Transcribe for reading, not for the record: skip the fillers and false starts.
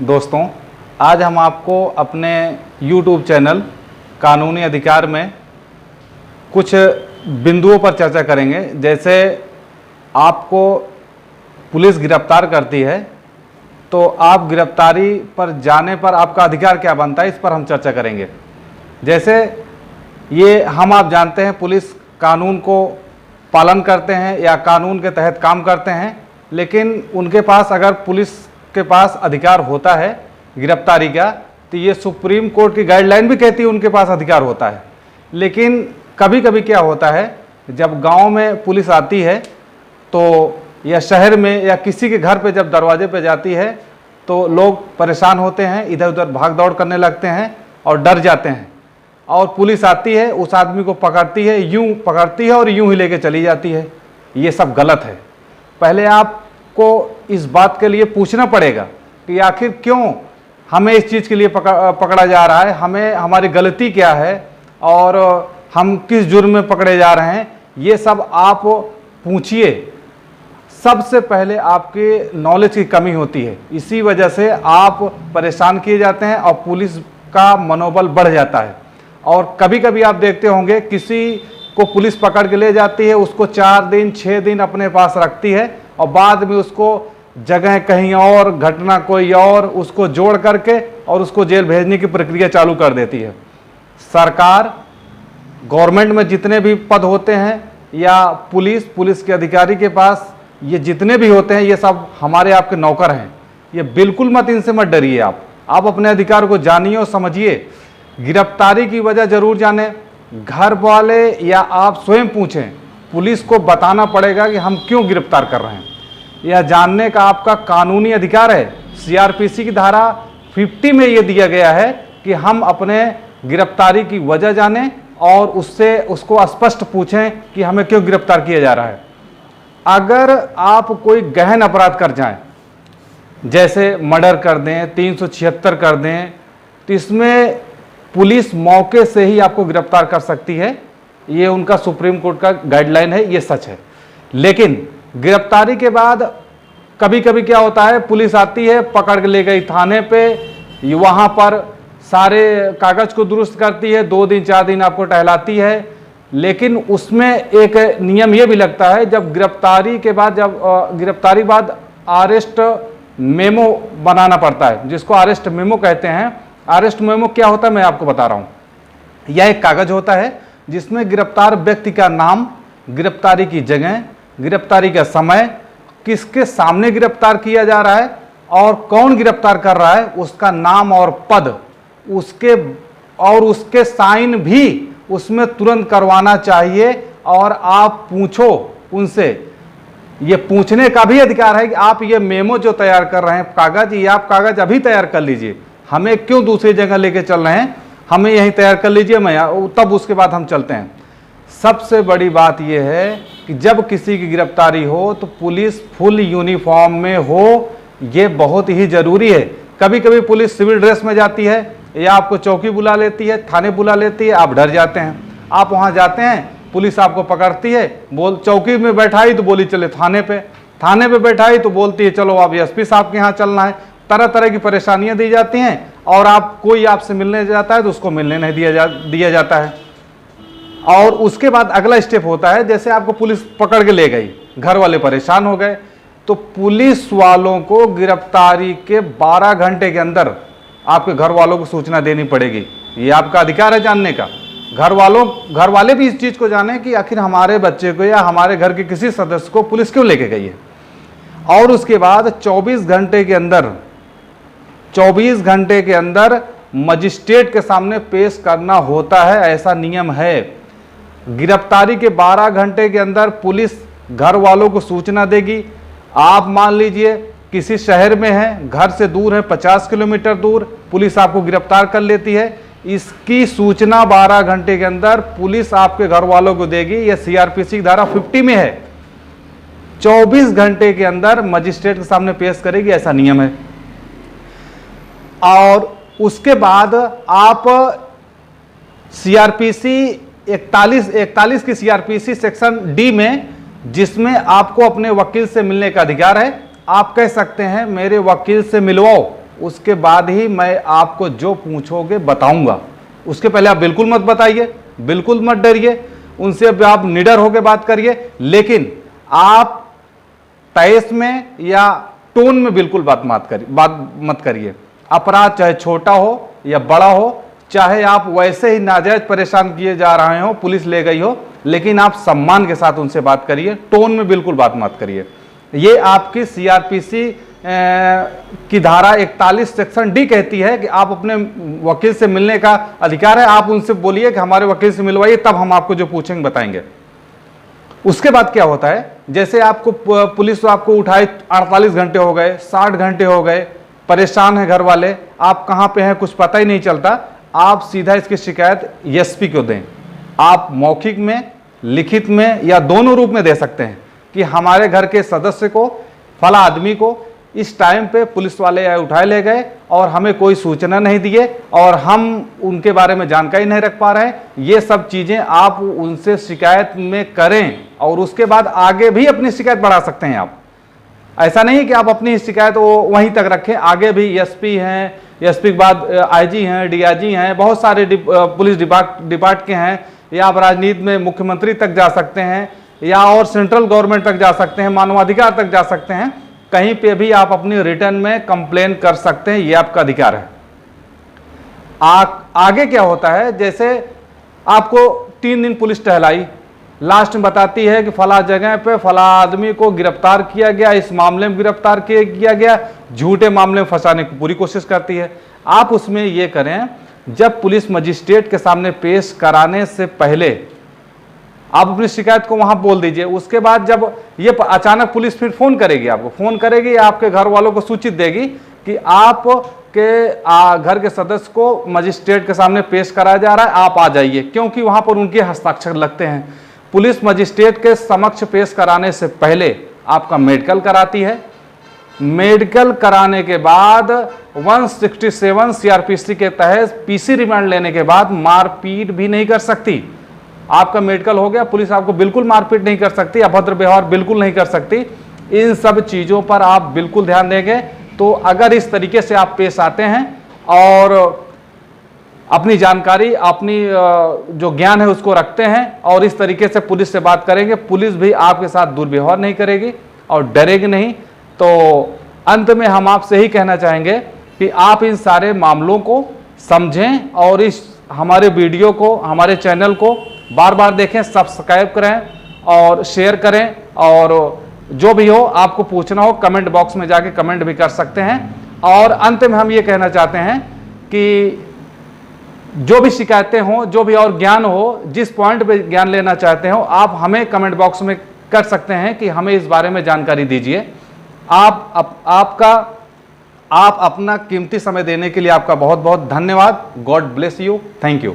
दोस्तों, आज हम आपको अपने YouTube चैनल कानूनी अधिकार में कुछ बिंदुओं पर चर्चा करेंगे। जैसे आपको पुलिस गिरफ्तार करती है तो आप गिरफ्तारी पर जाने पर आपका अधिकार क्या बनता है, इस पर हम चर्चा करेंगे। जैसे ये आप जानते हैं पुलिस कानून को पालन करते हैं या कानून के तहत काम करते हैं, लेकिन उनके पास अगर पुलिस के पास अधिकार होता है गिरफ्तारी का, तो ये सुप्रीम कोर्ट की गाइडलाइन भी कहती है उनके पास अधिकार होता है। लेकिन कभी कभी क्या होता है, जब गांव में पुलिस आती है तो या शहर में या किसी के घर पे जब दरवाजे पे जाती है तो लोग परेशान होते हैं, इधर उधर भाग दौड़ करने लगते हैं और डर जाते हैं। और पुलिस आती है, उस आदमी को पकड़ती है, यूं पकड़ती है और यूं ही लेके चली जाती है। ये सब गलत है। पहले आपको इस बात के लिए पूछना पड़ेगा कि आखिर क्यों हमें इस चीज़ के लिए पकड़ा जा रहा है, हमें हमारी गलती क्या है और हम किस जुर्म में पकड़े जा रहे हैं। ये सब आप पूछिए। सबसे पहले आपके नॉलेज की कमी होती है, इसी वजह से आप परेशान किए जाते हैं और पुलिस का मनोबल बढ़ जाता है। और कभी कभी आप देखते होंगे किसी को पुलिस पकड़ के ले जाती है, उसको 4 दिन 6 दिन अपने पास रखती है और बाद में उसको जगह कहीं और, घटना कोई और, उसको जोड़ करके और उसको जेल भेजने की प्रक्रिया चालू कर देती है। सरकार, गवर्नमेंट में जितने भी पद होते हैं या पुलिस के अधिकारी के पास ये जितने भी होते हैं, ये सब हमारे आपके नौकर हैं। ये बिल्कुल मत, इनसे मत डरिए। आप अपने अधिकार को जानिए और समझिए। गिरफ्तारी की वजह जरूर जाने, घर वाले या आप स्वयं पूछें। पुलिस को बताना पड़ेगा कि हम क्यों गिरफ्तार कर रहे हैं, यह जानने का आपका कानूनी अधिकार है। CRPC की धारा 50 में यह दिया गया है कि हम अपने गिरफ्तारी की वजह जानें और उसको स्पष्ट पूछें कि हमें क्यों गिरफ्तार किया जा रहा है। अगर आप कोई गहन अपराध कर जाएं, जैसे मर्डर कर दें, 376 कर दें, तो इसमें पुलिस मौके से ही आपको गिरफ्तार कर सकती है। ये उनका सुप्रीम कोर्ट का गाइडलाइन है, ये सच है। लेकिन गिरफ्तारी के बाद कभी कभी क्या होता है, पुलिस आती है, पकड़ के ले गई थाने पे, वहाँ पर सारे कागज को दुरुस्त करती है, 2 दिन 4 दिन आपको टहलाती है। लेकिन उसमें एक नियम ये भी लगता है, जब गिरफ्तारी बाद अरेस्ट मेमो बनाना पड़ता है, जिसको अरेस्ट मेमो कहते हैं। अरेस्ट मेमो क्या होता है मैं आपको बता रहा हूं। यह एक कागज होता है जिसमें गिरफ्तार व्यक्ति का नाम, गिरफ्तारी की जगह, गिरफ्तारी का समय, किसके सामने गिरफ्तार किया जा रहा है और कौन गिरफ्तार कर रहा है, उसका नाम और पद, उसके साइन भी उसमें तुरंत करवाना चाहिए। और आप पूछो उनसे, ये पूछने का भी अधिकार है कि आप ये मेमो जो तैयार कर रहे हैं कागज, ये आप कागज अभी तैयार कर लीजिए, हमें क्यों दूसरी जगह लेके चल रहे हैं, हमें यहीं तैयार कर लीजिए, तब उसके बाद हम चलते हैं। सबसे बड़ी बात यह है कि जब किसी की गिरफ्तारी हो तो पुलिस फुल यूनिफॉर्म में हो, ये बहुत ही जरूरी है। कभी कभी पुलिस सिविल ड्रेस में जाती है या आपको चौकी बुला लेती है, थाने बुला लेती है, आप डर जाते हैं। आप वहां जाते हैं, पुलिस आपको पकड़ती है, चौकी में बैठाई तो बोली चले थाने पे बैठाई तो बोलती है चलो आप SP साहब के यहाँ चलना है। तरह तरह की परेशानियां दी जाती हैं और कोई आपसे मिलने जाता है तो उसको मिलने नहीं दिया जाता है। और उसके बाद अगला स्टेप होता है, जैसे आपको पुलिस पकड़ के ले गई, घर वाले परेशान हो गए, तो पुलिस वालों को गिरफ्तारी के 12 घंटे के अंदर आपके घर वालों को सूचना देनी पड़ेगी। ये आपका अधिकार है जानने का। घर वाले भी इस चीज को जाने कि आखिर हमारे बच्चे को या हमारे घर के किसी सदस्य को पुलिस क्यों लेके गई है। और उसके बाद 24 घंटे के अंदर मजिस्ट्रेट के सामने पेश करना होता है, ऐसा नियम है। गिरफ्तारी के 12 घंटे के अंदर पुलिस घर वालों को सूचना देगी। आप मान लीजिए किसी शहर में है, घर से दूर है, 50 किलोमीटर दूर, पुलिस आपको गिरफ्तार कर लेती है। इसकी सूचना 12 घंटे के अंदर पुलिस आपके घर वालों को देगी। यह CRPC की धारा 50 में है। 24 घंटे के अंदर मजिस्ट्रेट के सामने पेश करेगी, ऐसा नियम है। और उसके बाद आप CRPC 41 की CRPC सेक्शन D में, जिसमें आपको अपने वकील से मिलने का अधिकार है, आप कह सकते हैं मेरे वकील से मिलवाओ, उसके बाद ही मैं आपको जो पूछोगे बताऊंगा। उसके पहले आप बिल्कुल मत बताइए, बिल्कुल मत डरिए, उनसे अब आप निडर होकर बात करिए, लेकिन आप तयस में या टोन में बिल्कुल बात मत करिए। अपराध चाहे छोटा हो या बड़ा हो, चाहे आप वैसे ही नाजायज परेशान किए जा रहे हो, पुलिस ले गई हो, लेकिन आप सम्मान के साथ उनसे बात करिए, टोन में बिल्कुल बात मत करिए। ये आपकी सीआरपीसी की धारा 41 सेक्शन डी कहती है कि आप अपने वकील से मिलने का अधिकार है। आप उनसे बोलिए कि हमारे वकील से मिलवाइए, तब हम आपको जो पूछेंगे बताएंगे। उसके बाद क्या होता है, जैसे आपको पुलिस आपको उठाए 48 घंटे हो गए, 60 घंटे हो गए, परेशान है घर वाले, आप कहाँ पे हैं कुछ पता ही नहीं चलता, आप सीधा इसकी शिकायत एसपी को दें। आप मौखिक में, लिखित में या दोनों रूप में दे सकते हैं कि हमारे घर के सदस्य को, फला आदमी को इस टाइम पे पुलिस वाले उठाए ले गए और हमें कोई सूचना नहीं दिए और हम उनके बारे में जानकारी नहीं रख पा रहे हैं। ये सब चीज़ें आप उनसे शिकायत में करें और उसके बाद आगे भी अपनी शिकायत बढ़ा सकते हैं। आप ऐसा नहीं कि आप अपनी शिकायत वो वहीं तक रखें, आगे भी एसपी हैं, एसपी के बाद आईजी हैं, डीआईजी हैं, बहुत सारे पुलिस डिपार्ट के हैं, या आप राजनीति में मुख्यमंत्री तक जा सकते हैं या और सेंट्रल गवर्नमेंट तक जा सकते हैं, मानवाधिकार तक जा सकते हैं। कहीं पे भी आप अपनी रिटर्न में कंप्लेन कर सकते हैं, ये आपका अधिकार है। आगे क्या होता है, जैसे आपको 3 दिन पुलिस टहलाई, लास्ट में बताती है कि फला जगह पे फला आदमी को गिरफ्तार किया गया, इस मामले में गिरफ्तार किया गया, झूठे मामले में फंसाने की पूरी कोशिश करती है। आप उसमें ये करें, जब पुलिस मजिस्ट्रेट के सामने पेश कराने से पहले आप अपनी शिकायत को वहां बोल दीजिए। उसके बाद जब ये अचानक पुलिस फिर फोन करेगी, आपको फोन करेगी, आपके घर वालों को सूचित देगी कि आप के घर के सदस्य को मजिस्ट्रेट के सामने पेश कराया जा रहा है, आप आ जाइए, क्योंकि वहां पर उनके हस्ताक्षर लगते हैं। पुलिस मजिस्ट्रेट के समक्ष पेश कराने से पहले आपका मेडिकल कराती है। मेडिकल कराने के बाद 167 सीआरपीसी के तहत पीसी रिमांड लेने के बाद मारपीट भी नहीं कर सकती। आपका मेडिकल हो गया, पुलिस आपको बिल्कुल मारपीट नहीं कर सकती, अभद्र व्यवहार बिल्कुल नहीं कर सकती। इन सब चीज़ों पर आप बिल्कुल ध्यान देंगे। तो अगर इस तरीके से आप पेश आते हैं और अपनी जानकारी, अपनी जो ज्ञान है उसको रखते हैं और इस तरीके से पुलिस से बात करेंगे, पुलिस भी आपके साथ दुर्व्यवहार नहीं करेगी और डरेगी नहीं। तो अंत में हम आपसे ही कहना चाहेंगे कि आप इन सारे मामलों को समझें और इस हमारे वीडियो को, हमारे चैनल को बार बार देखें, सब्सक्राइब करें और शेयर करें। और जो भी हो आपको पूछना हो कमेंट बॉक्स में जाके कमेंट भी कर सकते हैं। और अंत में हम ये कहना चाहते हैं कि जो भी शिकायतें हों, जो भी और ज्ञान हो, जिस पॉइंट पे ज्ञान लेना चाहते हो, आप हमें कमेंट बॉक्स में कर सकते हैं कि हमें इस बारे में जानकारी दीजिए। आप अपना कीमती समय देने के लिए आपका बहुत बहुत धन्यवाद। God bless you. Thank you.